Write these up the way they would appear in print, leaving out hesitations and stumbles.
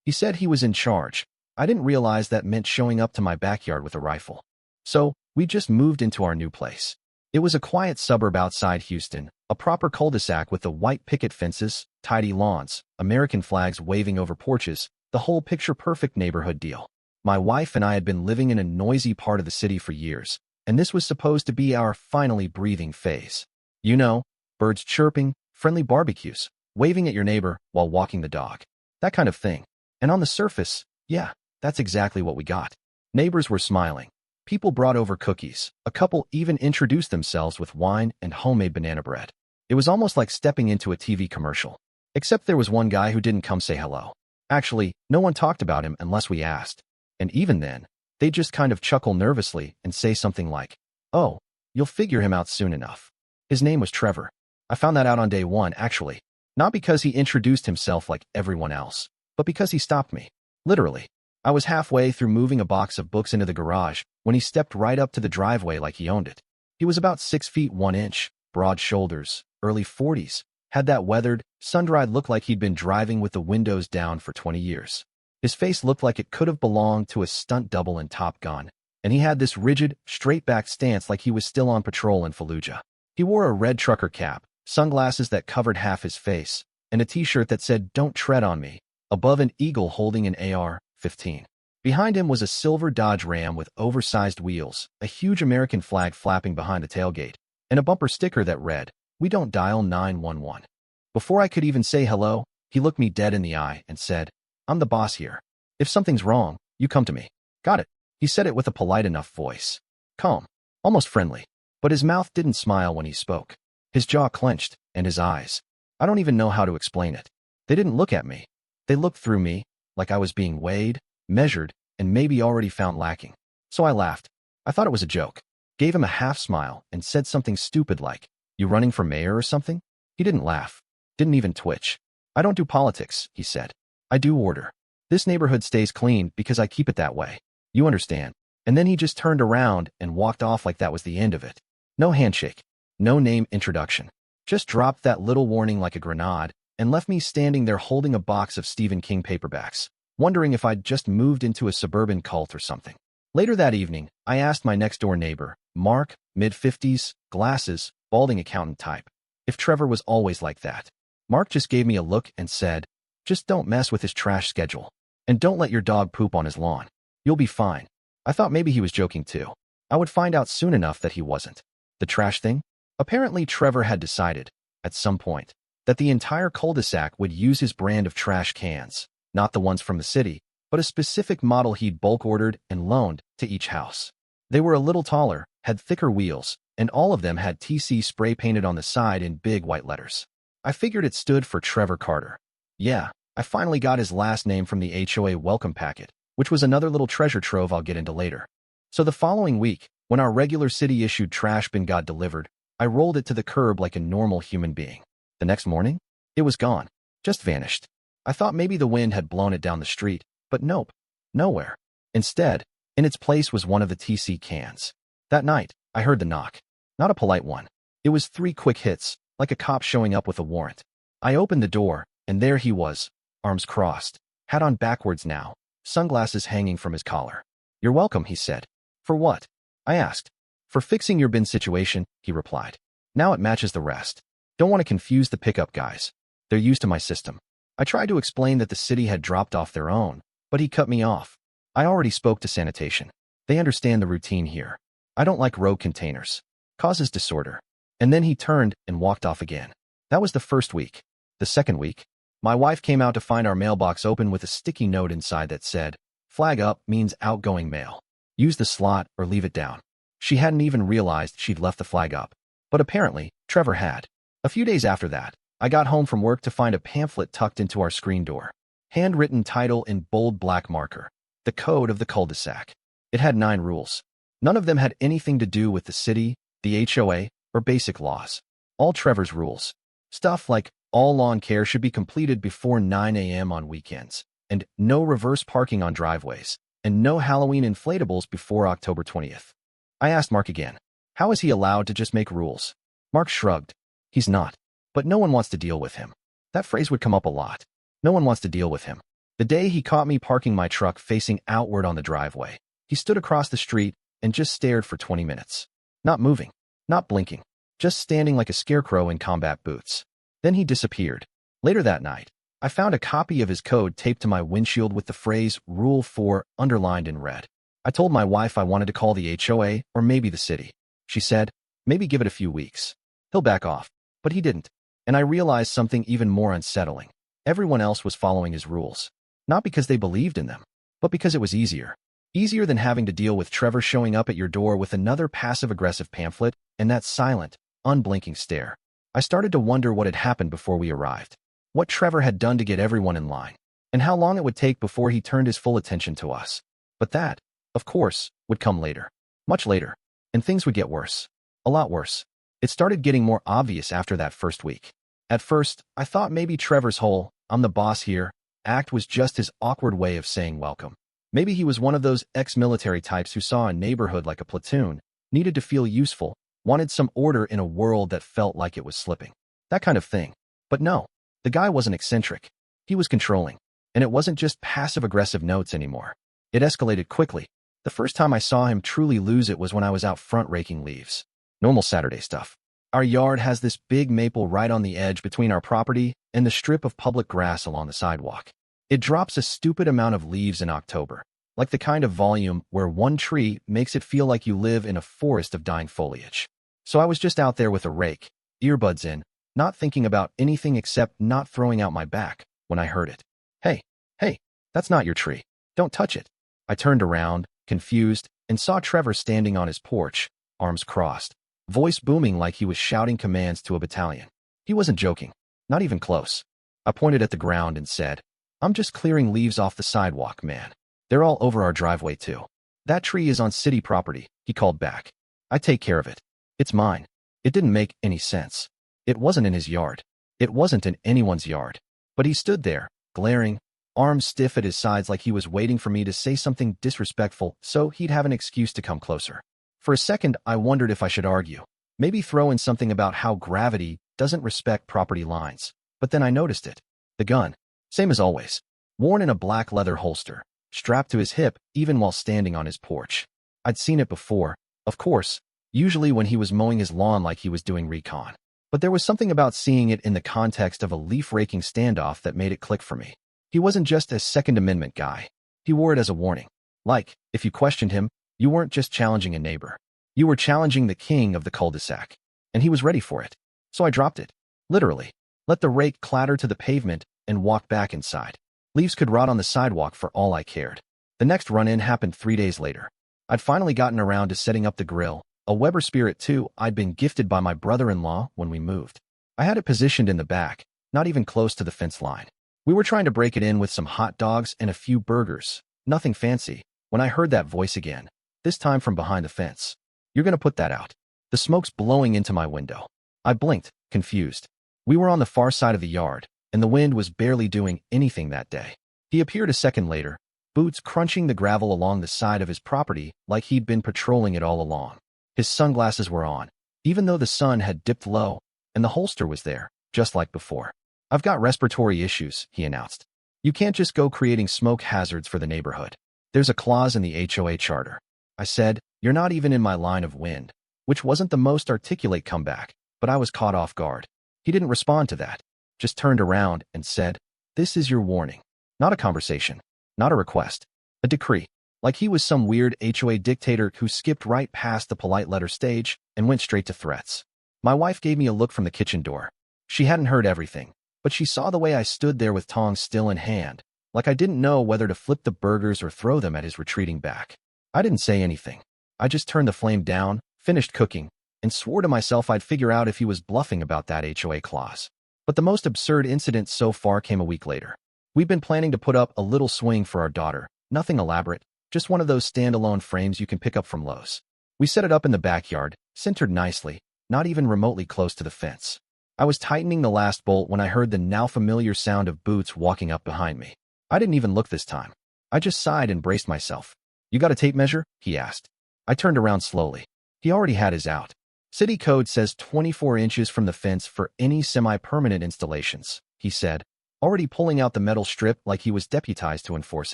He said he was in charge. I didn't realize that meant showing up to my backyard with a rifle. So, we just moved into our new place. It was a quiet suburb outside Houston, a proper cul-de-sac with the white picket fences, tidy lawns, American flags waving over porches, the whole picture-perfect neighborhood deal. My wife and I had been living in a noisy part of the city for years, and this was supposed to be our finally breathing phase. You know, birds chirping, friendly barbecues, waving at your neighbor while walking the dog. That kind of thing. And on the surface, yeah, that's exactly what we got. Neighbors were smiling. People brought over cookies. A couple even introduced themselves with wine and homemade banana bread. It was almost like stepping into a TV commercial. Except there was one guy who didn't come say hello. Actually, no one talked about him unless we asked. And even then, they'd just kind of chuckle nervously and say something like, "Oh, you'll figure him out soon enough." His name was Trevor. I found that out on day one, actually. Not because he introduced himself like everyone else, but because he stopped me. Literally. I was halfway through moving a box of books into the garage when he stepped right up to the driveway like he owned it. He was about 6 feet 1 inch, broad shoulders, early 40s, had that weathered, sun-dried look like he'd been driving with the windows down for 20 years. His face looked like it could have belonged to a stunt double in Top Gun, and he had this rigid, straight-back stance like he was still on patrol in Fallujah. He wore a red trucker cap, sunglasses that covered half his face, and a t-shirt that said, "Don't tread on me," above an eagle holding an AR-15. Behind him was a silver Dodge Ram with oversized wheels, a huge American flag flapping behind the tailgate, and a bumper sticker that read, "We don't dial 911. Before I could even say hello, he looked me dead in the eye and said, "I'm the boss here. If something's wrong, you come to me." Got it. He said it with a polite enough voice. Calm. Almost friendly. But his mouth didn't smile when he spoke. His jaw clenched, and his eyes. I don't even know how to explain it. They didn't look at me. They looked through me, like I was being weighed, measured, and maybe already found lacking. So I laughed. I thought it was a joke. Gave him a half smile and said something stupid like, "You running for mayor or something?" He didn't laugh. Didn't even twitch. "I don't do politics," he said. "I do order. This neighborhood stays clean because I keep it that way. You understand." And then he just turned around and walked off like that was the end of it. No handshake. No name introduction. Just dropped that little warning like a grenade and left me standing there holding a box of Stephen King paperbacks, wondering if I'd just moved into a suburban cult or something. Later that evening, I asked my next-door neighbor, Mark, mid-50s, glasses, balding accountant type, if Trevor was always like that. Mark just gave me a look and said, "Just don't mess with his trash schedule. And don't let your dog poop on his lawn. You'll be fine." I thought maybe he was joking too. I would find out soon enough that he wasn't. The trash thing? Apparently Trevor had decided, at some point, that the entire cul-de-sac would use his brand of trash cans, not the ones from the city, but a specific model he'd bulk ordered and loaned to each house. They were a little taller, had thicker wheels, and all of them had TC spray painted on the side in big white letters. I figured it stood for Trevor Carter. Yeah, I finally got his last name from the HOA welcome packet, which was another little treasure trove I'll get into later. So the following week, when our regular city-issued trash bin got delivered, I rolled it to the curb like a normal human being. The next morning, it was gone. Just vanished. I thought maybe the wind had blown it down the street, but nope. Nowhere. Instead, in its place was one of the TC cans. That night, I heard the knock. Not a polite one. It was 3 quick hits, like a cop showing up with a warrant. I opened the door, and there he was, arms crossed, hat on backwards now, sunglasses hanging from his collar. "You're welcome," he said. "For what?" I asked. "For fixing your bin situation," he replied. "Now it matches the rest. Don't want to confuse the pickup guys. They're used to my system." I tried to explain that the city had dropped off their own, but he cut me off. "I already spoke to sanitation. They understand the routine here. I don't like rogue containers. Causes disorder." And then he turned and walked off again. That was the first week. The second week, my wife came out to find our mailbox open with a sticky note inside that said, "Flag up means outgoing mail. Use the slot or leave it down." She hadn't even realized she'd left the flag up. But apparently, Trevor had. A few days after that, I got home from work to find a pamphlet tucked into our screen door. Handwritten title in bold black marker. The Code of the Cul-de-sac. It had 9 rules. None of them had anything to do with the city, the HOA, or basic laws. All Trevor's rules. Stuff like all lawn care should be completed before 9 a.m. on weekends, and no reverse parking on driveways, and no Halloween inflatables before October 20th. I asked Mark again, how is he allowed to just make rules? Mark shrugged. He's not. But no one wants to deal with him. That phrase would come up a lot. No one wants to deal with him. The The day he caught me parking my truck facing outward on the driveway, he stood across the street and just stared for 20 minutes. Not moving, not blinking, just standing like a scarecrow in combat boots. Then he disappeared. Later that night, I found a copy of his code taped to my windshield with the phrase Rule 4 underlined in red. I told my wife I wanted to call the HOA or maybe the city. She said, maybe give it a few weeks. He'll back off. But he didn't. And I realized something even more unsettling. Everyone else was following his rules. Not because they believed in them, but because it was easier. Easier than having to deal with Trevor showing up at your door with another passive-aggressive pamphlet and that silent, unblinking stare. I started to wonder what had happened before we arrived. What Trevor had done to get everyone in line, and how long it would take before he turned his full attention to us. But that, of course, would come later. Much later. And things would get worse. A lot worse. It started getting more obvious after that first week. At first, I thought maybe Trevor's whole, I'm the boss here, act was just his awkward way of saying welcome. Maybe he was one of those ex-military types who saw a neighborhood like a platoon, needed to feel useful, wanted some order in a world that felt like it was slipping. That kind of thing. But no, the guy wasn't eccentric. He was controlling. And it wasn't just passive-aggressive notes anymore. It escalated quickly. The first time I saw him truly lose it was when I was out front raking leaves. Normal Saturday stuff. Our yard has this big maple right on the edge between our property and the strip of public grass along the sidewalk. It drops a stupid amount of leaves in October, like the kind of volume where one tree makes it feel like you live in a forest of dying foliage. So I was just out there with a rake, earbuds in, not thinking about anything except not throwing out my back, when I heard it. Hey, that's not your tree. Don't touch it. I turned around, confused, and saw Trevor standing on his porch, arms crossed, voice booming like he was shouting commands to a battalion. He wasn't joking, not even close. I pointed at the ground and said, I'm just clearing leaves off the sidewalk, man. They're all over our driveway too. That tree is on city property, he called back. I take care of it. It's mine. It didn't make any sense. It wasn't in his yard. It wasn't in anyone's yard. But he stood there, glaring, arms stiff at his sides like he was waiting for me to say something disrespectful so he'd have an excuse to come closer. For a second, I wondered if I should argue. Maybe throw in something about how gravity doesn't respect property lines. But then I noticed it. The gun. Same as always. Worn in a black leather holster, strapped to his hip even while standing on his porch. I'd seen it before, of course, usually when he was mowing his lawn like he was doing recon. But there was something about seeing it in the context of a leaf-raking standoff that made it click for me. He wasn't just a Second Amendment guy. He wore it as a warning. Like, if you questioned him, you weren't just challenging a neighbor. You were challenging the king of the cul-de-sac. And he was ready for it. So I dropped it. Literally. Let the rake clatter to the pavement and walked back inside. Leaves could rot on the sidewalk for all I cared. The next run-in happened 3 days later. I'd finally gotten around to setting up the grill, a Weber Spirit II I'd been gifted by my brother-in-law when we moved. I had it positioned in the back, not even close to the fence line. We were trying to break it in with some hot dogs and a few burgers, nothing fancy, when I heard that voice again, this time from behind the fence. You're gonna put that out. The smoke's blowing into my window. I blinked, confused. We were on the far side of the yard, and the wind was barely doing anything that day. He appeared a second later, boots crunching the gravel along the side of his property like he'd been patrolling it all along. His sunglasses were on, even though the sun had dipped low, and the holster was there, just like before. I've got respiratory issues, he announced. You can't just go creating smoke hazards for the neighborhood. There's a clause in the HOA charter. I said, you're not even in my line of wind, which wasn't the most articulate comeback, but I was caught off guard. He didn't respond to that, just turned around and said, this is your warning. Not a conversation, not a request, a decree. Like he was some weird HOA dictator who skipped right past the polite letter stage and went straight to threats. My wife gave me a look from the kitchen door. She hadn't heard everything, but she saw the way I stood there with tongs still in hand, like I didn't know whether to flip the burgers or throw them at his retreating back. I didn't say anything. I just turned the flame down, finished cooking, and swore to myself I'd figure out if he was bluffing about that HOA clause. But the most absurd incident so far came a week later. We'd been planning to put up a little swing for our daughter, nothing elaborate, just one of those standalone frames you can pick up from Lowe's. We set it up in the backyard, centered nicely, not even remotely close to the fence. I was tightening the last bolt when I heard the now familiar sound of boots walking up behind me. I didn't even look this time. I just sighed and braced myself. You got a tape measure? He asked. I turned around slowly. He already had his out. City code says 24 inches from the fence for any semi-permanent installations, he said. already pulling out the metal strip like he was deputized to enforce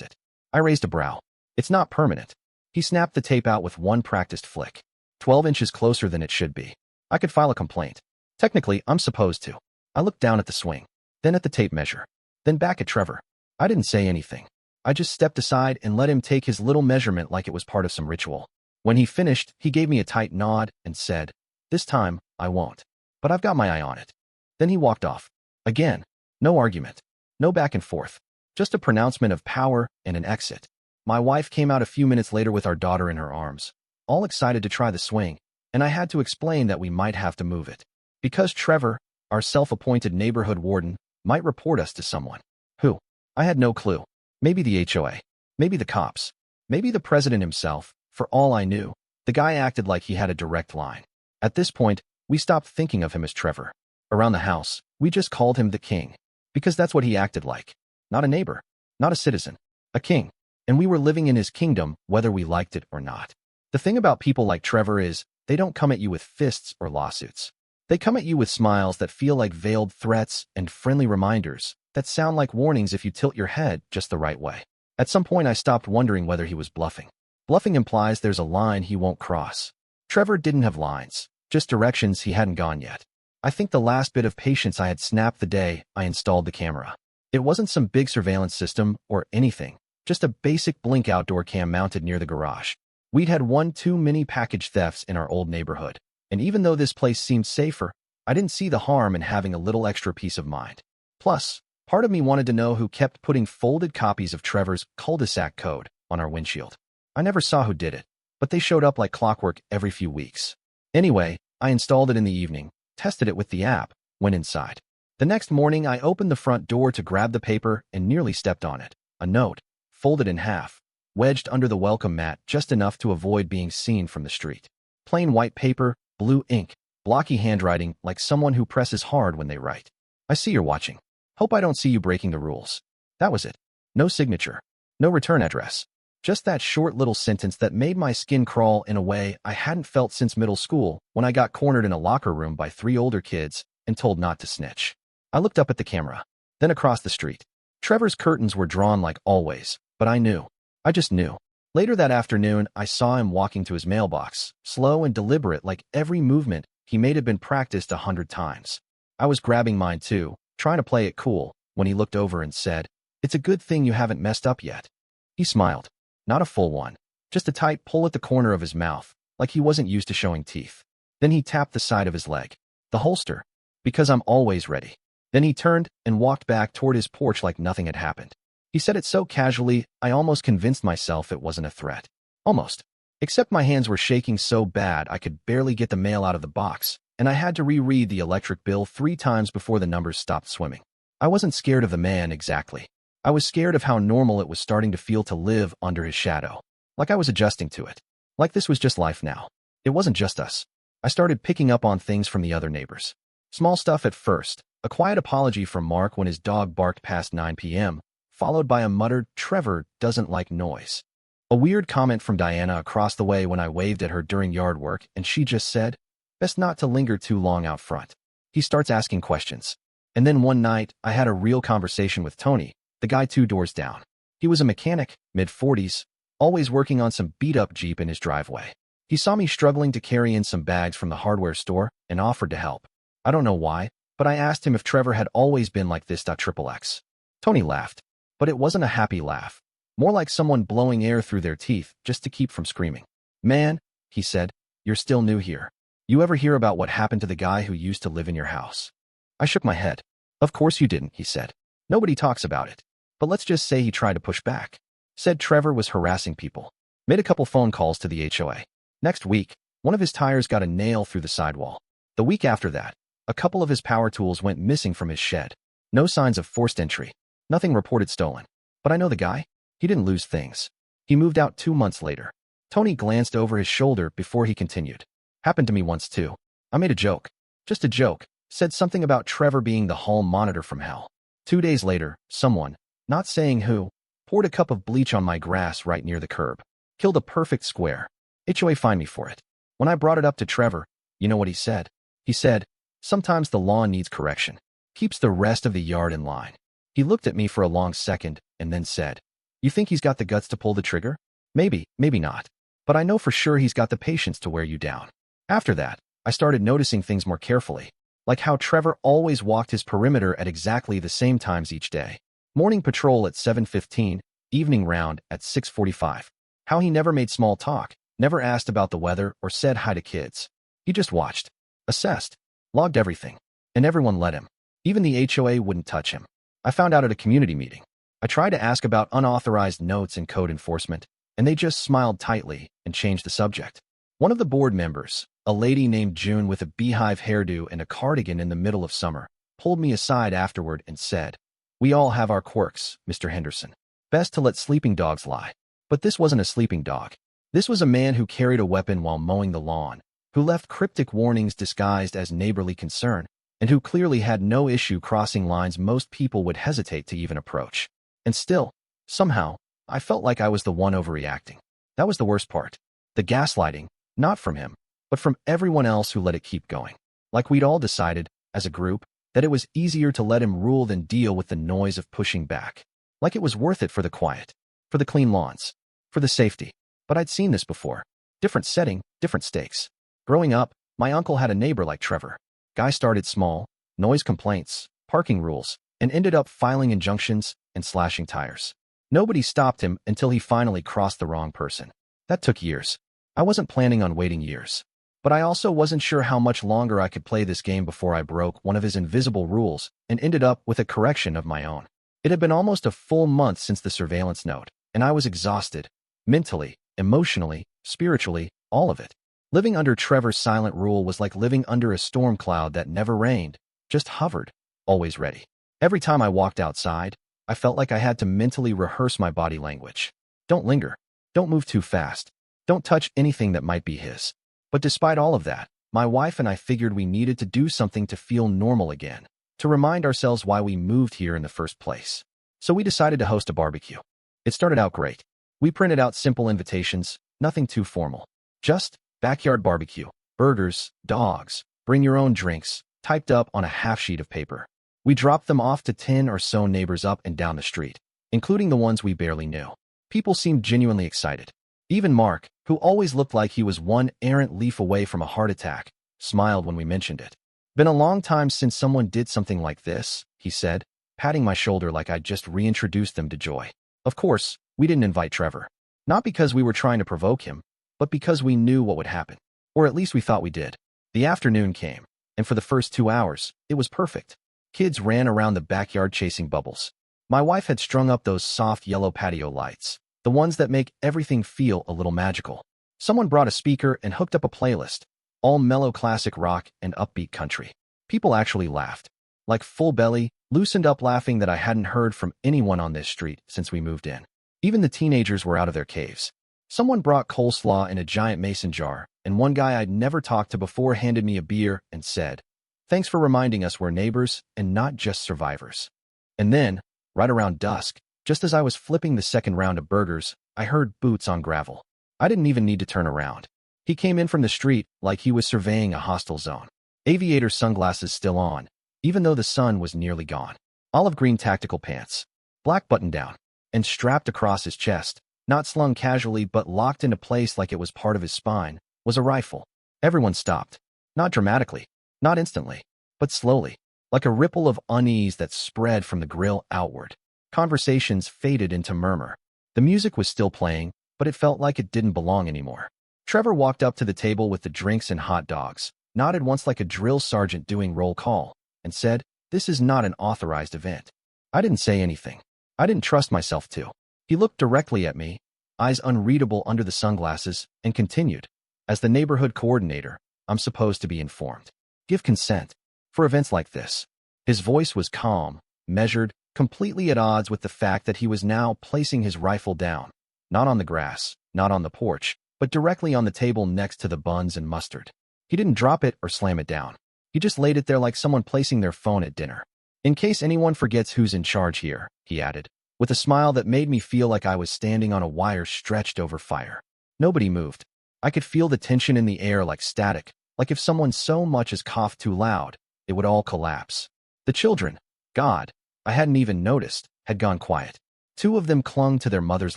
it. I raised a brow. It's not permanent. He snapped the tape out with one practiced flick. 12 inches closer than it should be. I could file a complaint. Technically, I'm supposed to. I looked down at the swing, then at the tape measure, then back at Trevor. I didn't say anything. I just stepped aside and let him take his little measurement like it was part of some ritual. When he finished, he gave me a tight nod and said, "This time, I won't. But I've got my eye on it." Then he walked off. Again, no argument. No back and forth. Just a pronouncement of power and an exit. My wife came out a few minutes later with our daughter in her arms, all excited to try the swing, and I had to explain that we might have to move it. Because Trevor, our self-appointed neighborhood warden, might report us to someone. Who? I had no clue. Maybe the HOA. Maybe the cops. Maybe the president himself. For all I knew, the guy acted like he had a direct line. At this point, we stopped thinking of him as Trevor. Around the house, we just called him the king. Because that's what he acted like. Not a neighbor. Not a citizen. A king. And we were living in his kingdom, whether we liked it or not. The thing about people like Trevor is, they don't come at you with fists or lawsuits. They come at you with smiles that feel like veiled threats and friendly reminders that sound like warnings if you tilt your head just the right way. At some point, I stopped wondering whether he was bluffing. Bluffing implies there's a line he won't cross. Trevor didn't have lines, just directions he hadn't gone yet. I think the last bit of patience I had snapped the day I installed the camera. It wasn't some big surveillance system or anything, just a basic blink outdoor cam mounted near the garage. We'd had 1-2 mini package thefts in our old neighborhood, and even though this place seemed safer, I didn't see the harm in having a little extra peace of mind. Plus, part of me wanted to know who kept putting folded copies of Trevor's cul-de-sac code on our windshield. I never saw who did it, but they showed up like clockwork every few weeks. Anyway, I installed it in the evening, tested it with the app, went inside. The next morning, I opened the front door to grab the paper and nearly stepped on it. A note, folded in half, wedged under the welcome mat just enough to avoid being seen from the street. Plain white paper, blue ink, blocky handwriting like someone who presses hard when they write. "I see you're watching. Hope I don't see you breaking the rules." That was it. No signature. No return address. Just that short little sentence that made my skin crawl in a way I hadn't felt since middle school when I got cornered in a locker room by 3 older kids and told not to snitch. I looked up at the camera, then across the street. Trevor's curtains were drawn like always, but I knew. I just knew. Later that afternoon, I saw him walking to his mailbox, slow and deliberate like every movement he made had been practiced 100 times. I was grabbing mine too, trying to play it cool, when he looked over and said, "It's a good thing you haven't messed up yet." He smiled. Not a full one. Just a tight pull at the corner of his mouth, like he wasn't used to showing teeth. Then he tapped the side of his leg. "The holster. Because I'm always ready." Then he turned and walked back toward his porch like nothing had happened. He said it so casually, I almost convinced myself it wasn't a threat. Almost. Except my hands were shaking so bad I could barely get the mail out of the box, and I had to reread the electric bill 3 times before the numbers stopped swimming. I wasn't scared of the man exactly. I was scared of how normal it was starting to feel to live under his shadow. Like I was adjusting to it. Like this was just life now. It wasn't just us. I started picking up on things from the other neighbors. Small stuff at first. A quiet apology from Mark when his dog barked past 9 p.m., followed by a muttered, "Trevor doesn't like noise." A weird comment from Diana across the way when I waved at her during yard work, and she just said, "Best not to linger too long out front." He starts asking questions. And then one night, I had a real conversation with Tony, the guy 2 doors down. He was a mechanic, mid-40s, always working on some beat-up Jeep in his driveway. He saw me struggling to carry in some bags from the hardware store and offered to help. I don't know why, but I asked him if Trevor had always been like this. XXX. Tony laughed, but it wasn't a happy laugh. More like someone blowing air through their teeth just to keep from screaming. "Man," he said, "you're still new here. You ever hear about what happened to the guy who used to live in your house?" I shook my head. "Of course you didn't," he said. "Nobody talks about it. But let's just say he tried to push back. Said Trevor was harassing people. Made a couple phone calls to the HOA. Next week, one of his tires got a nail through the sidewall. The week after that, a couple of his power tools went missing from his shed. No signs of forced entry. Nothing reported stolen. But I know the guy. He didn't lose things. He moved out 2 months later." Tony glanced over his shoulder before he continued. "Happened to me once too. I made a joke. Just a joke. Said something about Trevor being the hall monitor from hell. 2 days later, someone, not saying who, poured a cup of bleach on my grass right near the curb. Killed a perfect square. HOA fined me for it. When I brought it up to Trevor, you know what he said? He said, 'Sometimes the lawn needs correction. Keeps the rest of the yard in line.' He looked at me for a long second and then said, "You think he's got the guts to pull the trigger? Maybe, maybe not. But I know for sure he's got the patience to wear you down." After that, I started noticing things more carefully, like how Trevor always walked his perimeter at exactly the same times each day. Morning patrol at 7:15, evening round at 6:45. How he never made small talk, never asked about the weather or said hi to kids. He just watched, assessed, logged everything, and everyone let him. Even the HOA wouldn't touch him. I found out at a community meeting. I tried to ask about unauthorized notes and code enforcement, and they just smiled tightly and changed the subject. One of the board members, a lady named June with a beehive hairdo and a cardigan in the middle of summer, pulled me aside afterward and said, "We all have our quirks, Mr. Henderson. Best to let sleeping dogs lie." But this wasn't a sleeping dog. This was a man who carried a weapon while mowing the lawn, who left cryptic warnings disguised as neighborly concern, and who clearly had no issue crossing lines most people would hesitate to even approach. And still, somehow, I felt like I was the one overreacting. That was the worst part. The gaslighting, not from him, but from everyone else who let it keep going. Like we'd all decided, as a group, that it was easier to let him rule than deal with the noise of pushing back. Like it was worth it for the quiet, for the clean lawns, for the safety. But I'd seen this before. Different setting, different stakes. Growing up, my uncle had a neighbor like Trevor. Guy started small, noise complaints, parking rules, and ended up filing injunctions and slashing tires. Nobody stopped him until he finally crossed the wrong person. That took years. I wasn't planning on waiting years. But I also wasn't sure how much longer I could play this game before I broke one of his invisible rules and ended up with a correction of my own. It had been almost a full month since the surveillance note, and I was exhausted. Mentally, emotionally, spiritually, all of it. Living under Trevor's silent rule was like living under a storm cloud that never rained, just hovered, always ready. Every time I walked outside, I felt like I had to mentally rehearse my body language. Don't linger. Don't move too fast. Don't touch anything that might be his. But despite all of that, my wife and I figured we needed to do something to feel normal again, to remind ourselves why we moved here in the first place. So we decided to host a barbecue. It started out great. We printed out simple invitations, nothing too formal. Just backyard barbecue, burgers, dogs, bring your own drinks, typed up on a half sheet of paper. We dropped them off to 10 or so neighbors up and down the street, including the ones we barely knew. People seemed genuinely excited. Even Mark, who always looked like he was one errant leaf away from a heart attack, smiled when we mentioned it. "Been a long time since someone did something like this," he said, patting my shoulder like I'd just reintroduced them to joy. Of course, we didn't invite Trevor. Not because we were trying to provoke him, but because we knew what would happen. Or at least we thought we did. The afternoon came, and for the first 2 hours, it was perfect. Kids ran around the backyard chasing bubbles. My wife had strung up those soft yellow patio lights, the ones that make everything feel a little magical. Someone brought a speaker and hooked up a playlist, all mellow classic rock and upbeat country. People actually laughed, like full belly, loosened up laughing that I hadn't heard from anyone on this street since we moved in. Even the teenagers were out of their caves. Someone brought coleslaw in a giant mason jar, and one guy I'd never talked to before handed me a beer and said, "Thanks for reminding us we're neighbors and not just survivors." And then, right around dusk, just as I was flipping the second round of burgers, I heard boots on gravel. I didn't even need to turn around. He came in from the street like he was surveying a hostile zone. Aviator sunglasses still on, even though the sun was nearly gone. Olive green tactical pants, black button-down, and strapped across his chest, not slung casually but locked into place like it was part of his spine, was a rifle. Everyone stopped. Not dramatically, not instantly, but slowly, like a ripple of unease that spread from the grill outward. Conversations faded into murmur. The music was still playing, but it felt like it didn't belong anymore. Trevor walked up to the table with the drinks and hot dogs, nodded once like a drill sergeant doing roll call, and said, "This is not an authorized event." I didn't say anything. I didn't trust myself to. He looked directly at me, eyes unreadable under the sunglasses, and continued, "As the neighborhood coordinator, I'm supposed to be informed. Give consent for events like this." His voice was calm, measured, completely at odds with the fact that he was now placing his rifle down, not on the grass, not on the porch, but directly on the table next to the buns and mustard. He didn't drop it or slam it down. He just laid it there like someone placing their phone at dinner. "In case anyone forgets who's in charge here," he added, with a smile that made me feel like I was standing on a wire stretched over fire. Nobody moved. I could feel the tension in the air like static, like if someone so much as coughed too loud, it would all collapse. The children, God, I hadn't even noticed, had gone quiet. Two of them clung to their mother's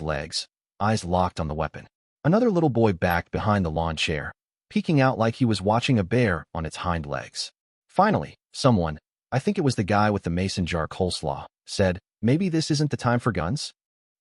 legs, eyes locked on the weapon. Another little boy backed behind the lawn chair, peeking out like he was watching a bear on its hind legs. Finally, someone, I think it was the guy with the mason jar coleslaw, said, "Maybe this isn't the time for guns?"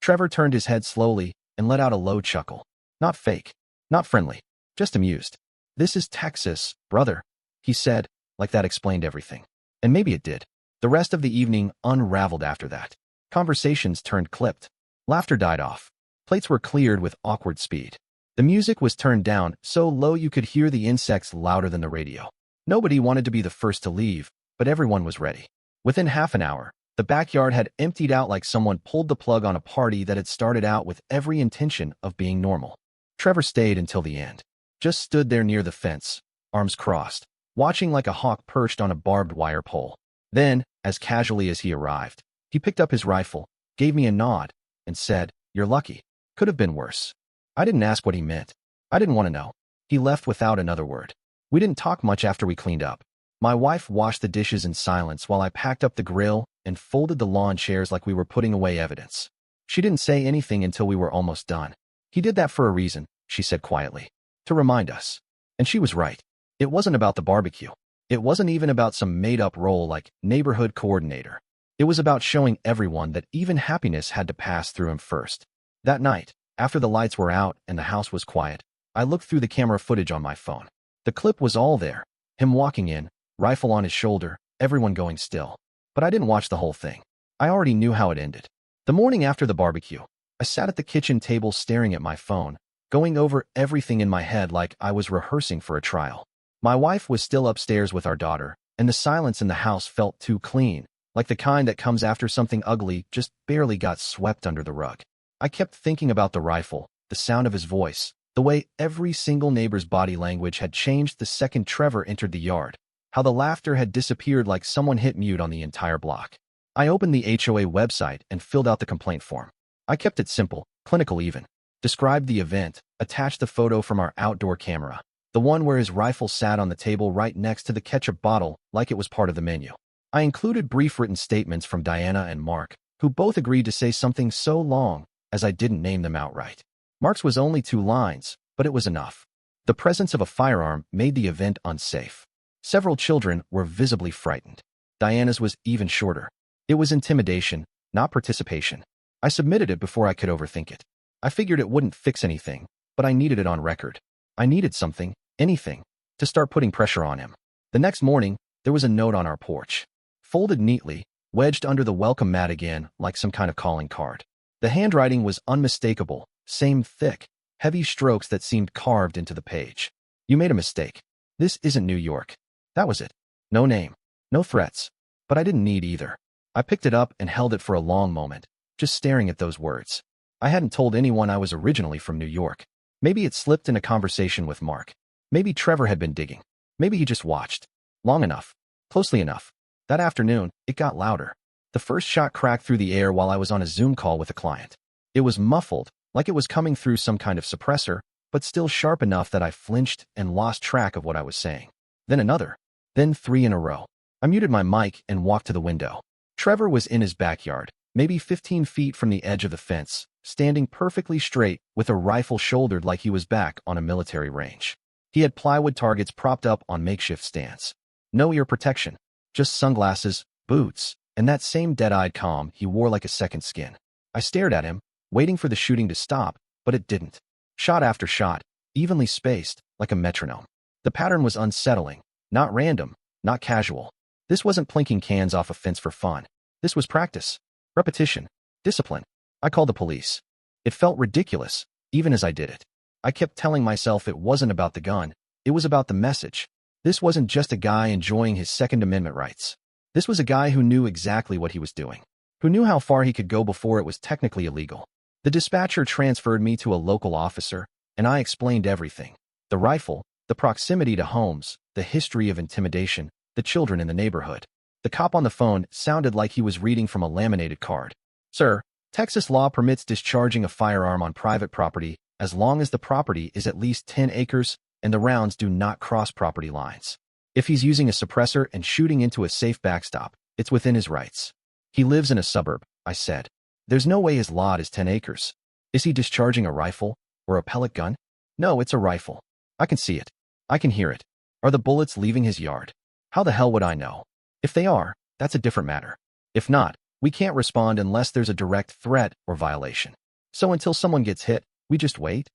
Trevor turned his head slowly and let out a low chuckle. Not fake, not friendly, just amused. "This is Texas, brother," he said, like that explained everything. And maybe it did. The rest of the evening unraveled after that. Conversations turned clipped. Laughter died off. Plates were cleared with awkward speed. The music was turned down so low you could hear the insects louder than the radio. Nobody wanted to be the first to leave, but everyone was ready. Within half an hour, the backyard had emptied out like someone pulled the plug on a party that had started out with every intention of being normal. Trevor stayed until the end. Just stood there near the fence, arms crossed, watching like a hawk perched on a barbed wire pole. Then, as casually as he arrived, he picked up his rifle, gave me a nod, and said, "You're lucky. Could have been worse." I didn't ask what he meant. I didn't want to know. He left without another word. We didn't talk much after we cleaned up. My wife washed the dishes in silence while I packed up the grill and folded the lawn chairs like we were putting away evidence. She didn't say anything until we were almost done. "He did that for a reason," she said quietly. "To remind us." And she was right. It wasn't about the barbecue. It wasn't even about some made-up role like neighborhood coordinator. It was about showing everyone that even happiness had to pass through him first. That night, after the lights were out and the house was quiet, I looked through the camera footage on my phone. The clip was all there. Him walking in, rifle on his shoulder, everyone going still. But I didn't watch the whole thing. I already knew how it ended. The morning after the barbecue, I sat at the kitchen table staring at my phone, going over everything in my head like I was rehearsing for a trial. My wife was still upstairs with our daughter, and the silence in the house felt too clean, like the kind that comes after something ugly just barely got swept under the rug. I kept thinking about the rifle, the sound of his voice, the way every single neighbor's body language had changed the second Trevor entered the yard, how the laughter had disappeared like someone hit mute on the entire block. I opened the HOA website and filled out the complaint form. I kept it simple, clinical even. Described the event, attached the photo from our outdoor camera, the one where his rifle sat on the table right next to the ketchup bottle like it was part of the menu. I included brief written statements from Diana and Mark, who both agreed to say something so long as I didn't name them outright. Mark's was only 2 lines, but it was enough. The presence of a firearm made the event unsafe. Several children were visibly frightened. Diana's was even shorter. It was intimidation, not participation. I submitted it before I could overthink it. I figured it wouldn't fix anything, but I needed it on record. I needed something, anything, to start putting pressure on him. The next morning, there was a note on our porch. Folded neatly, wedged under the welcome mat again like some kind of calling card. The handwriting was unmistakable, same thick, heavy strokes that seemed carved into the page. "You made a mistake. This isn't New York." That was it. No name, no threats. But I didn't need either. I picked it up and held it for a long moment, just staring at those words. I hadn't told anyone I was originally from New York. Maybe it slipped in a conversation with Mark. Maybe Trevor had been digging. Maybe he just watched. Long enough. Closely enough. That afternoon, it got louder. The first shot cracked through the air while I was on a Zoom call with a client. It was muffled, like it was coming through some kind of suppressor, but still sharp enough that I flinched and lost track of what I was saying. Then another. Then 3 in a row. I muted my mic and walked to the window. Trevor was in his backyard, maybe 15 feet from the edge of the fence, standing perfectly straight with a rifle shouldered like he was back on a military range. He had plywood targets propped up on makeshift stands. No ear protection, just sunglasses, boots, and that same dead-eyed calm he wore like a second skin. I stared at him, waiting for the shooting to stop, but it didn't. Shot after shot, evenly spaced, like a metronome. The pattern was unsettling, not random, not casual. This wasn't plinking cans off a fence for fun. This was practice, repetition, discipline. I called the police. It felt ridiculous, even as I did it. I kept telling myself it wasn't about the gun, it was about the message. This wasn't just a guy enjoying his Second Amendment rights. This was a guy who knew exactly what he was doing, who knew how far he could go before it was technically illegal. The dispatcher transferred me to a local officer, and I explained everything. The rifle, the proximity to homes, the history of intimidation, the children in the neighborhood. The cop on the phone sounded like he was reading from a laminated card. "Sir, Texas law permits discharging a firearm on private property as long as the property is at least 10 acres and the rounds do not cross property lines. If he's using a suppressor and shooting into a safe backstop, it's within his rights." He lives in a suburb, I said. There's no way his lot is 10 acres. Is he discharging a rifle or a pellet gun? No, it's a rifle. I can see it. I can hear it. Are the bullets leaving his yard? How the hell would I know? If they are, that's a different matter. If not, we can't respond unless there's a direct threat or violation. So until someone gets hit, we just wait?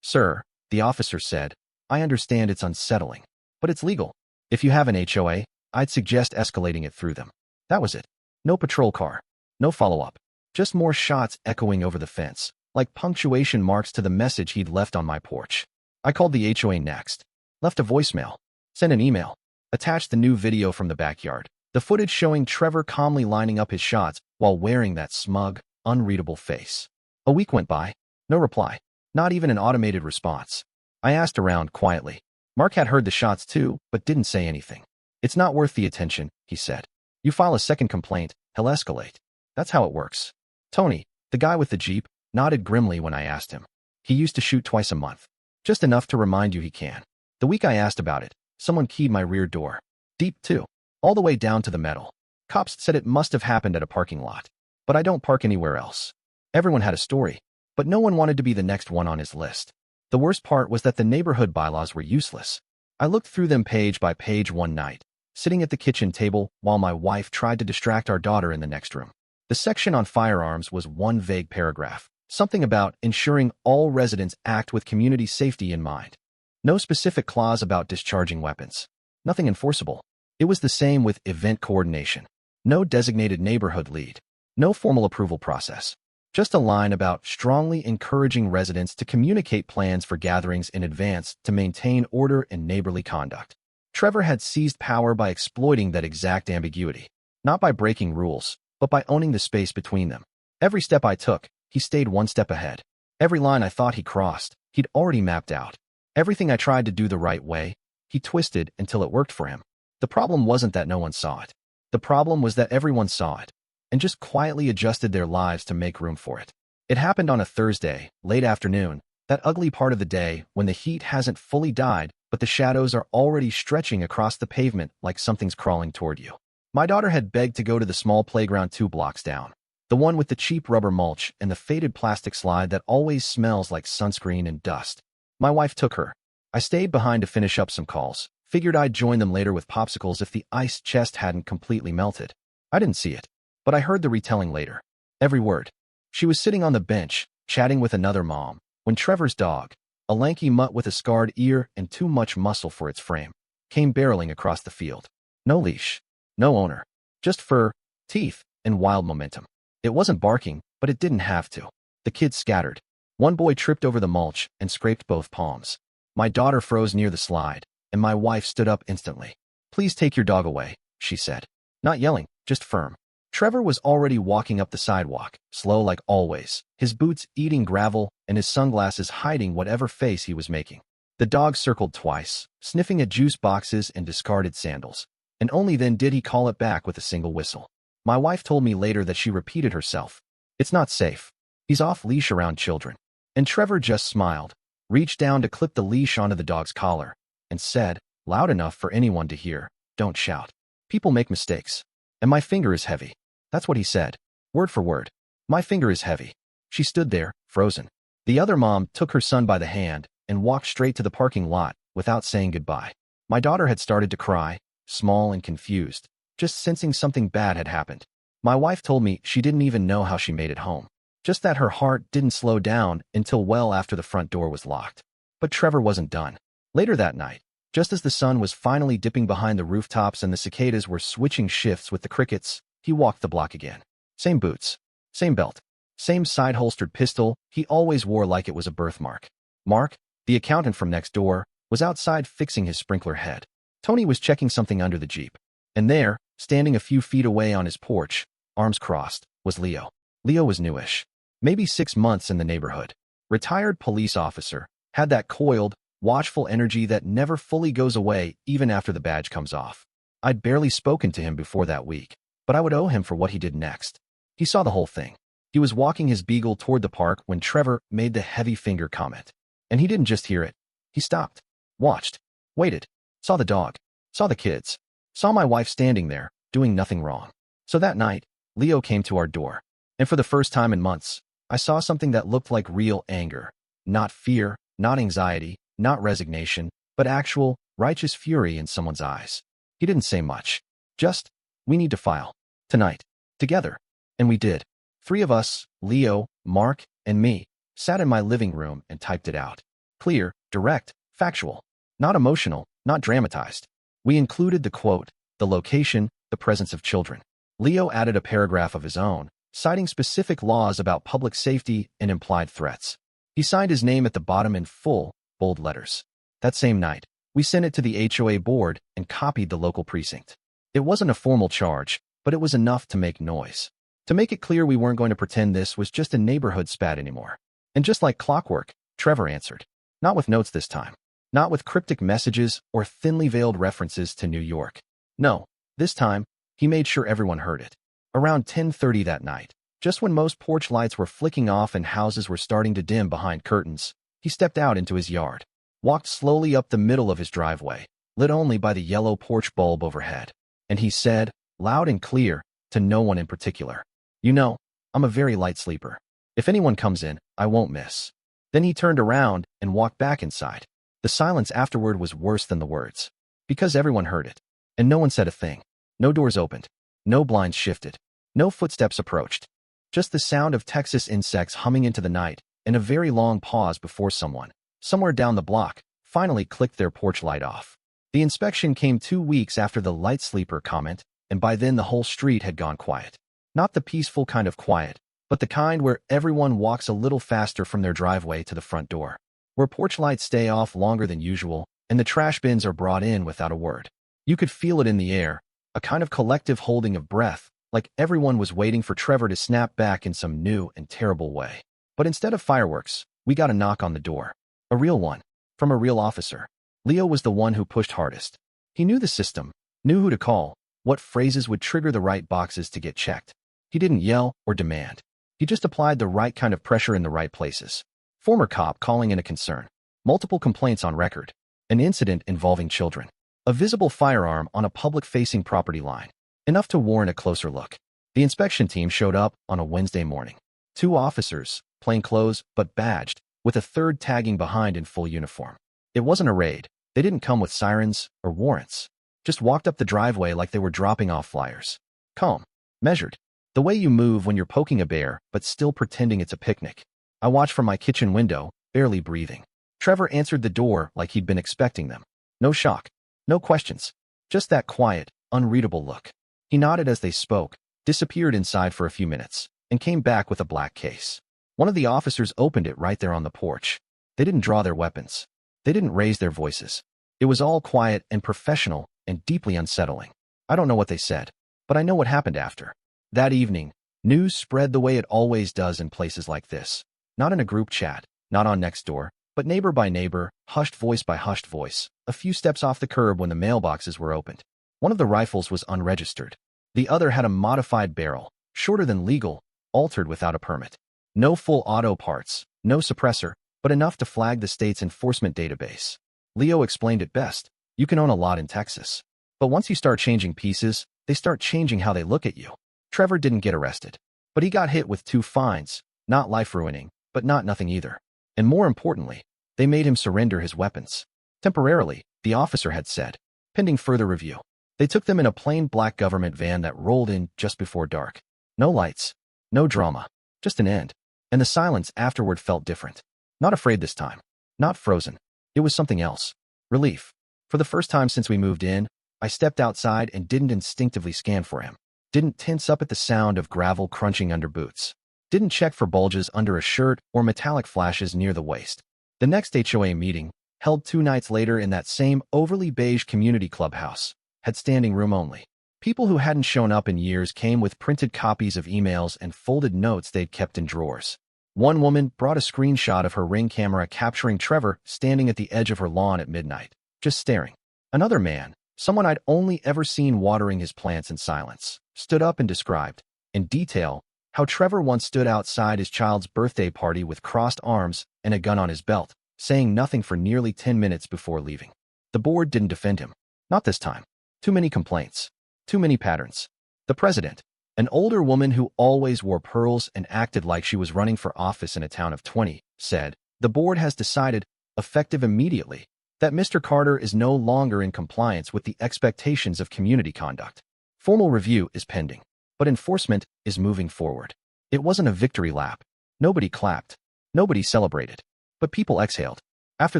Sir, the officer said, I understand it's unsettling, but it's legal. If you have an HOA, I'd suggest escalating it through them. That was it. No patrol car. No follow-up. Just more shots echoing over the fence, like punctuation marks to the message he'd left on my porch. I called the HOA next. Left a voicemail. Sent an email. Attached the new video from the backyard. The footage showing Trevor calmly lining up his shots while wearing that smug, unreadable face. A week went by. No reply. Not even an automated response. I asked around quietly. Mark had heard the shots too, but didn't say anything. It's not worth the attention, he said. You file a second complaint, he'll escalate. That's how it works. Tony, the guy with the Jeep, nodded grimly when I asked him. He used to shoot twice a month. Just enough to remind you he can. The week I asked about it, someone keyed my rear door. Deep too. All the way down to the metal. Cops said it must have happened at a parking lot. But I don't park anywhere else. Everyone had a story, but no one wanted to be the next one on his list. The worst part was that the neighborhood bylaws were useless. I looked through them page by page one night, sitting at the kitchen table while my wife tried to distract our daughter in the next room. The section on firearms was one vague paragraph, something about ensuring all residents act with community safety in mind. No specific clause about discharging weapons. Nothing enforceable. It was the same with event coordination. No designated neighborhood lead. No formal approval process. Just a line about strongly encouraging residents to communicate plans for gatherings in advance to maintain order and neighborly conduct. Trevor had seized power by exploiting that exact ambiguity. Not by breaking rules, but by owning the space between them. Every step I took, he stayed one step ahead. Every line I thought he crossed, he'd already mapped out. Everything I tried to do the right way, he twisted until it worked for him. The problem wasn't that no one saw it. The problem was that everyone saw it, and just quietly adjusted their lives to make room for it. It happened on a Thursday, late afternoon, that ugly part of the day when the heat hasn't fully died, but the shadows are already stretching across the pavement like something's crawling toward you. My daughter had begged to go to the small playground 2 blocks down, the one with the cheap rubber mulch and the faded plastic slide that always smells like sunscreen and dust. My wife took her. I stayed behind to finish up some calls. Figured I'd join them later with popsicles if the ice chest hadn't completely melted. I didn't see it, but I heard the retelling later. Every word. She was sitting on the bench, chatting with another mom, when Trevor's dog, a lanky mutt with a scarred ear and too much muscle for its frame, came barreling across the field. No leash. No owner. Just fur, teeth, and wild momentum. It wasn't barking, but it didn't have to. The kids scattered. One boy tripped over the mulch and scraped both palms. My daughter froze near the slide, and my wife stood up instantly. Please take your dog away, she said. Not yelling, just firm. Trevor was already walking up the sidewalk, slow like always, his boots eating gravel and his sunglasses hiding whatever face he was making. The dog circled twice, sniffing at juice boxes and discarded sandals, and only then did he call it back with a single whistle. My wife told me later that she repeated herself. It's not safe. He's off leash around children. And Trevor just smiled, reached down to clip the leash onto the dog's collar, and said, loud enough for anyone to hear, don't shout. People make mistakes. And my finger is heavy. That's what he said. Word for word. My finger is heavy. She stood there, frozen. The other mom took her son by the hand and walked straight to the parking lot without saying goodbye. My daughter had started to cry, small and confused, just sensing something bad had happened. My wife told me she didn't even know how she made it home. Just that her heart didn't slow down until well after the front door was locked. But Trevor wasn't done. Later that night, just as the sun was finally dipping behind the rooftops and the cicadas were switching shifts with the crickets, he walked the block again. Same boots, same belt, same side-holstered pistol he always wore like it was a birthmark. Mark, the accountant from next door, was outside fixing his sprinkler head. Tony was checking something under the Jeep. And there, standing a few feet away on his porch, arms crossed, was Leo. Leo was newish. Maybe 6 months in the neighborhood. Retired police officer, had that coiled, watchful energy that never fully goes away even after the badge comes off. I'd barely spoken to him before that week, but I would owe him for what he did next. He saw the whole thing. He was walking his beagle toward the park when Trevor made the heavy finger comment. And he didn't just hear it. He stopped, watched, waited, saw the dog, saw the kids, saw my wife standing there, doing nothing wrong. So that night, Leo came to our door. And for the first time in months, I saw something that looked like real anger. Not fear, not anxiety, not resignation, but actual, righteous fury in someone's eyes. He didn't say much. Just, we need to file. Tonight. Together. And we did. 3 of us, Leo, Mark, and me, sat in my living room and typed it out. Clear, direct, factual. Not emotional, not dramatized. We included the quote, the location, the presence of children. Leo added a paragraph of his own, citing specific laws about public safety and implied threats. He signed his name at the bottom in full, bold letters. That same night, we sent it to the HOA board and copied the local precinct. It wasn't a formal charge, but it was enough to make noise. To make it clear we weren't going to pretend this was just a neighborhood spat anymore. And just like clockwork, Trevor answered. Not with notes this time. Not with cryptic messages or thinly veiled references to New York. No, this time, he made sure everyone heard it. Around 10:30 that night, just when most porch lights were flicking off and houses were starting to dim behind curtains, he stepped out into his yard, walked slowly up the middle of his driveway, lit only by the yellow porch bulb overhead. And he said, loud and clear, to no one in particular, "You know, I'm a very light sleeper. If anyone comes in, I won't miss." Then he turned around and walked back inside. The silence afterward was worse than the words, because everyone heard it, and no one said a thing. No doors opened, no blinds shifted, no footsteps approached. Just the sound of Texas insects humming into the night, and a very long pause before someone, somewhere down the block, finally clicked their porch light off. The inspection came 2 weeks after the light sleeper comment, and by then the whole street had gone quiet. Not the peaceful kind of quiet, but the kind where everyone walks a little faster from their driveway to the front door, where porch lights stay off longer than usual, and the trash bins are brought in without a word. You could feel it in the air, a kind of collective holding of breath, like everyone was waiting for Trevor to snap back in some new and terrible way. But instead of fireworks, we got a knock on the door. A real one. From a real officer. Leo was the one who pushed hardest. He knew the system, knew who to call, what phrases would trigger the right boxes to get checked. He didn't yell or demand. He just applied the right kind of pressure in the right places. Former cop calling in a concern. Multiple complaints on record. An incident involving children. A visible firearm on a public-facing property line. Enough to warrant a closer look. The inspection team showed up on a Wednesday morning. 2 officers, plain clothes but badged, with a third tagging behind in full uniform. It wasn't a raid. They didn't come with sirens or warrants. Just walked up the driveway like they were dropping off flyers. Calm. Measured. The way you move when you're poking a bear but still pretending it's a picnic. I watched from my kitchen window, barely breathing. Trevor answered the door like he'd been expecting them. No shock. No questions. Just that quiet, unreadable look. He nodded as they spoke, disappeared inside for a few minutes, and came back with a black case. One of the officers opened it right there on the porch. They didn't draw their weapons. They didn't raise their voices. It was all quiet and professional and deeply unsettling. I don't know what they said, but I know what happened after. That evening, news spread the way it always does in places like this. Not in a group chat, not on Nextdoor, but neighbor by neighbor, hushed voice by hushed voice, a few steps off the curb when the mailboxes were opened. One of the rifles was unregistered. The other had a modified barrel, shorter than legal, altered without a permit. No full auto parts, no suppressor, but enough to flag the state's enforcement database. Leo explained it best. You can own a lot in Texas. But once you start changing pieces, they start changing how they look at you. Trevor didn't get arrested, but he got hit with 2 fines, not life-ruining, but not nothing either. And more importantly, they made him surrender his weapons. Temporarily, the officer had said, pending further review. They took them in a plain black government van that rolled in just before dark. No lights, no drama, just an end. And the silence afterward felt different. Not afraid this time. Not frozen. It was something else. Relief. For the first time since we moved in, I stepped outside and didn't instinctively scan for him. Didn't tense up at the sound of gravel crunching under boots. Didn't check for bulges under a shirt or metallic flashes near the waist. The next HOA meeting, held 2 nights later in that same overly beige community clubhouse, had standing room only. People who hadn't shown up in years came with printed copies of emails and folded notes they'd kept in drawers. One woman brought a screenshot of her Ring camera capturing Trevor standing at the edge of her lawn at midnight, just staring. Another man, someone I'd only ever seen watering his plants in silence, stood up and described, in detail, how Trevor once stood outside his child's birthday party with crossed arms and a gun on his belt, saying nothing for nearly 10 minutes before leaving. The board didn't defend him. Not this time. Too many complaints. Too many patterns. The president, An older woman who always wore pearls and acted like she was running for office in a town of 20 said, "The board has decided, effective immediately, that Mr. Carter is no longer in compliance with the expectations of community conduct. Formal review is pending, but enforcement is moving forward." It wasn't a victory lap. Nobody clapped. Nobody celebrated. But people exhaled. After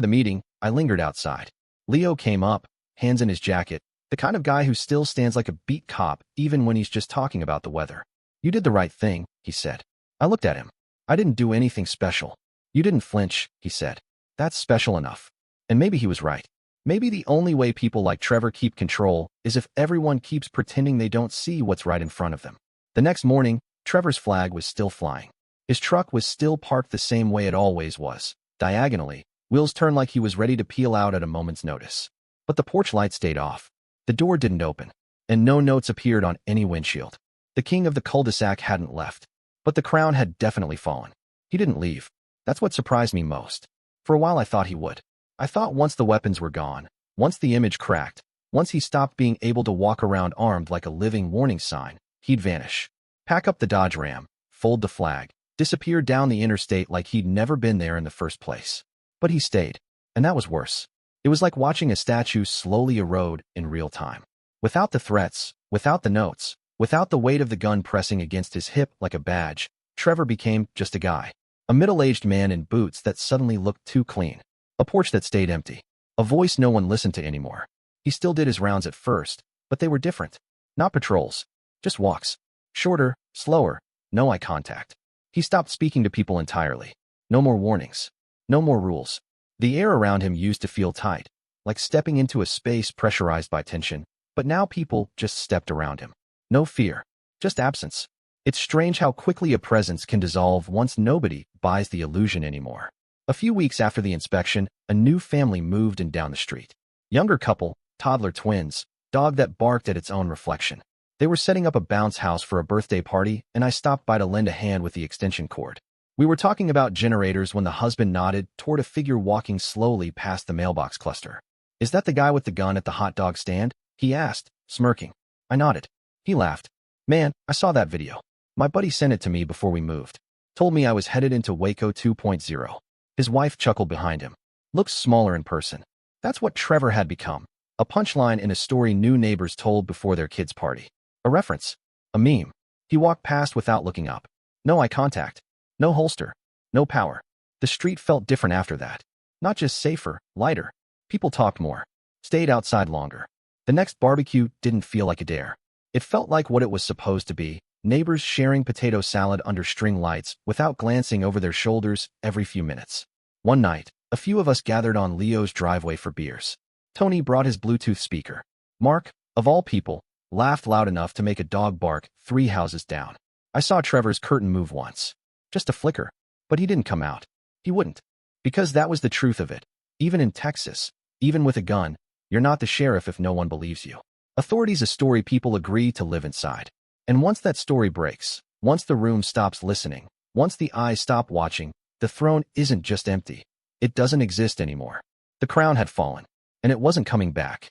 the meeting, I lingered outside. Leo came up, hands in his jacket, the kind of guy who still stands like a beat cop even when he's just talking about the weather. "You did the right thing," he said. I looked at him. "I didn't do anything special." "You didn't flinch," he said. "That's special enough." And maybe he was right. Maybe the only way people like Trevor keep control is if everyone keeps pretending they don't see what's right in front of them. The next morning, Trevor's flag was still flying. His truck was still parked the same way it always was, diagonally, wheels turned like he was ready to peel out at a moment's notice. But the porch light stayed off. The door didn't open, and no notes appeared on any windshield. The king of the cul-de-sac hadn't left, but the crown had definitely fallen. He didn't leave. That's what surprised me most. For a while I thought he would. I thought once the weapons were gone, once the image cracked, once he stopped being able to walk around armed like a living warning sign, he'd vanish. Pack up the Dodge Ram, fold the flag, disappear down the interstate like he'd never been there in the first place. But he stayed, and that was worse. It was like watching a statue slowly erode in real time. Without the threats, without the notes, without the weight of the gun pressing against his hip like a badge, Trevor became just a guy. A middle-aged man in boots that suddenly looked too clean. A porch that stayed empty. A voice no one listened to anymore. He still did his rounds at first, but they were different. Not patrols. Just walks. Shorter, slower, no eye contact. He stopped speaking to people entirely. No more warnings. No more rules. The air around him used to feel tight, like stepping into a space pressurized by tension, but now people just stepped around him. No fear. Just absence. It's strange how quickly a presence can dissolve once nobody buys the illusion anymore. A few weeks after the inspection, a new family moved in down the street. Younger couple, toddler twins, dog that barked at its own reflection. They were setting up a bounce house for a birthday party, and I stopped by to lend a hand with the extension cord. We were talking about generators when the husband nodded toward a figure walking slowly past the mailbox cluster. "Is that the guy with the gun at the hot dog stand?" he asked, smirking. I nodded. He laughed. "Man, I saw that video. My buddy sent it to me before we moved. Told me I was headed into Waco 2.0. His wife chuckled behind him. Looks smaller in person. That's what Trevor had become. A punchline in a story new neighbors told before their kids' party. A reference. A meme. He walked past without looking up. No eye contact. No holster. No power. The street felt different after that. Not just safer, lighter. People talked more. Stayed outside longer. The next barbecue didn't feel like a dare. It felt like what it was supposed to be. Neighbors sharing potato salad under string lights without glancing over their shoulders every few minutes. One night, a few of us gathered on Leo's driveway for beers. Tony brought his Bluetooth speaker. Mark, of all people, laughed loud enough to make a dog bark 3 houses down. I saw Trevor's curtain move once. Just a flicker. But he didn't come out. He wouldn't. Because that was the truth of it. Even in Texas, even with a gun, you're not the sheriff if no one believes you. Authority's a story people agree to live inside. And once that story breaks, once the room stops listening, once the eyes stop watching, the throne isn't just empty. It doesn't exist anymore. The crown had fallen, and it wasn't coming back.